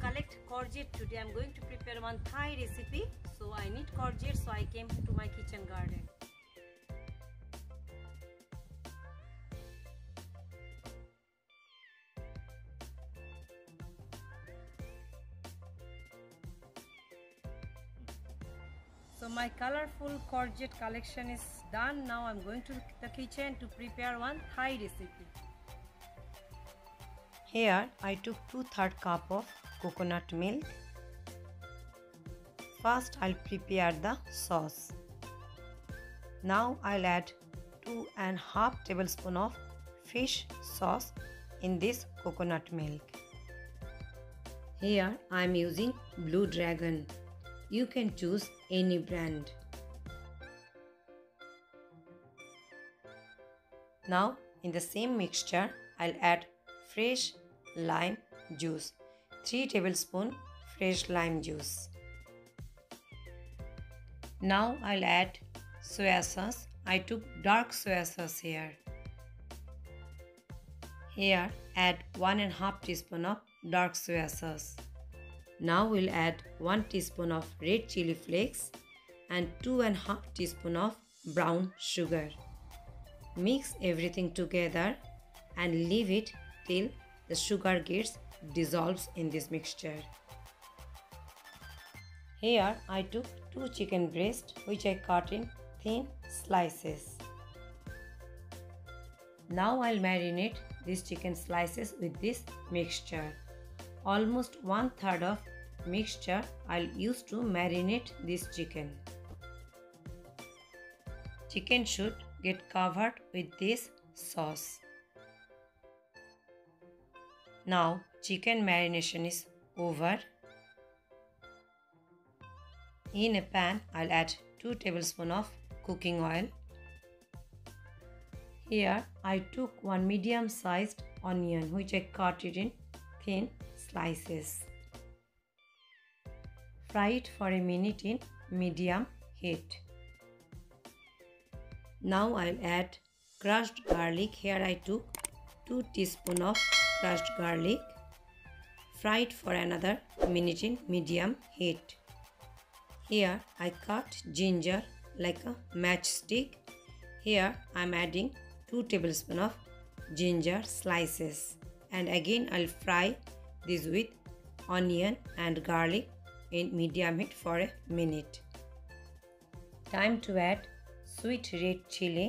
collect courgette today. I'm going to prepare one Thai recipe. So I need courgette, so I came to my kitchen garden. So my colorful courgette collection is done. Now I'm going to the kitchen to prepare one Thai recipe. Here I took 2/3 cup of coconut milk. First I'll prepare the sauce. Now I'll add 2.5 tablespoons of fish sauce in this coconut milk. Here I am using Blue Dragon. You can choose any brand. Now in the same mixture I'll add fresh lime juice, 3 tablespoons fresh lime juice. Now I'll add soya sauce. I took dark soya sauce here. Here add 1.5 teaspoon of dark soya sauce. Now we'll add 1 teaspoon of red chili flakes and 2.5 teaspoon of brown sugar. Mix everything together and leave it till the sugar gets dissolved in this mixture. Here I took 2 chicken breasts which I cut in thin slices. Now I'll marinate these chicken slices with this mixture. Almost 1/3 of mixture I'll use to marinate this chicken. Chicken should get covered with this sauce. Now chicken marination is over. In a pan I'll add 2 tablespoons of cooking oil. Here I took 1 medium-sized onion which I cut it in thin slices. Fry it for a minute in medium heat. Now I'll add crushed garlic. Here I took 2 teaspoons of crushed garlic. Fry it for another minute in medium heat. Here I cut ginger like a matchstick. Here I'm adding 2 tablespoons of ginger slices. And again I'll fry this with onion and garlic in medium heat for a minute. Time to add sweet red chili.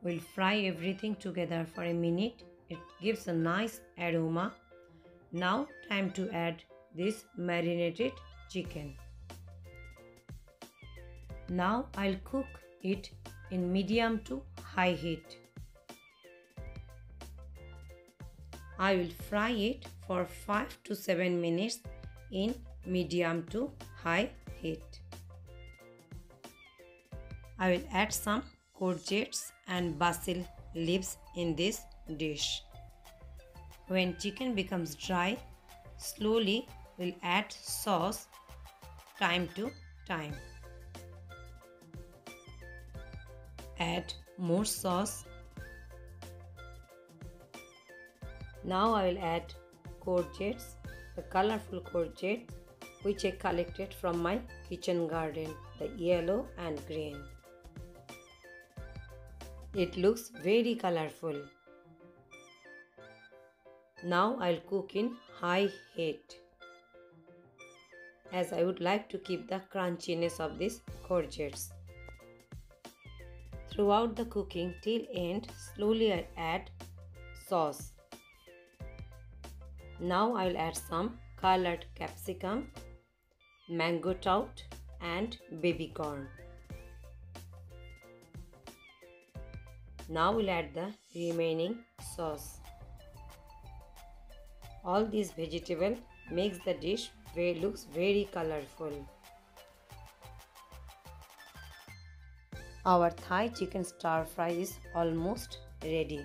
We'll fry everything together for a minute. It gives a nice aroma. Now time to add this marinated chicken. Now I'll cook it in medium to high heat. I will fry it for 5 to 7 minutes in medium to high heat. I will add some courgettes and basil leaves in this dish. When chicken becomes dry, slowly we'll add sauce time to time. Add more sauce. Now I will add courgettes, the colorful courgettes which I collected from my kitchen garden, the yellow and green. It looks very colorful. Now I'll cook in high heat as I would like to keep the crunchiness of these courgettes. Throughout the cooking till end, slowly I'll add sauce. Now I'll add some colored capsicum, mango tout and baby corn. Now we'll add the remaining sauce. All these vegetable makes the dish looks very colorful. Our Thai chicken stir fry is almost ready.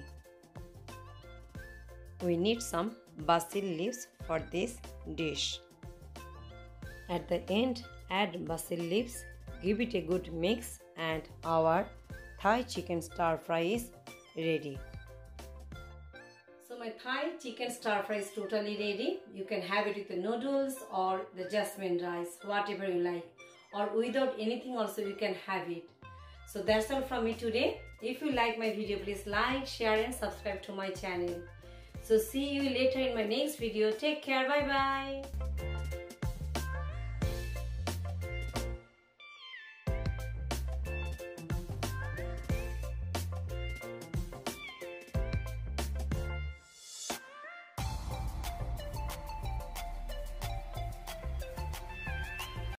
We need some basil leaves for this dish. At the end, add basil leaves, give it a good mix, and our Thai chicken stir fry is ready. So my Thai chicken stir fry is totally ready. You can have it with the noodles or the jasmine rice, whatever you like. Or without anything also you can have it. So that's all from me today. If you like my video, please like, share and subscribe to my channel. So see you later in my next video. Take care. Bye bye.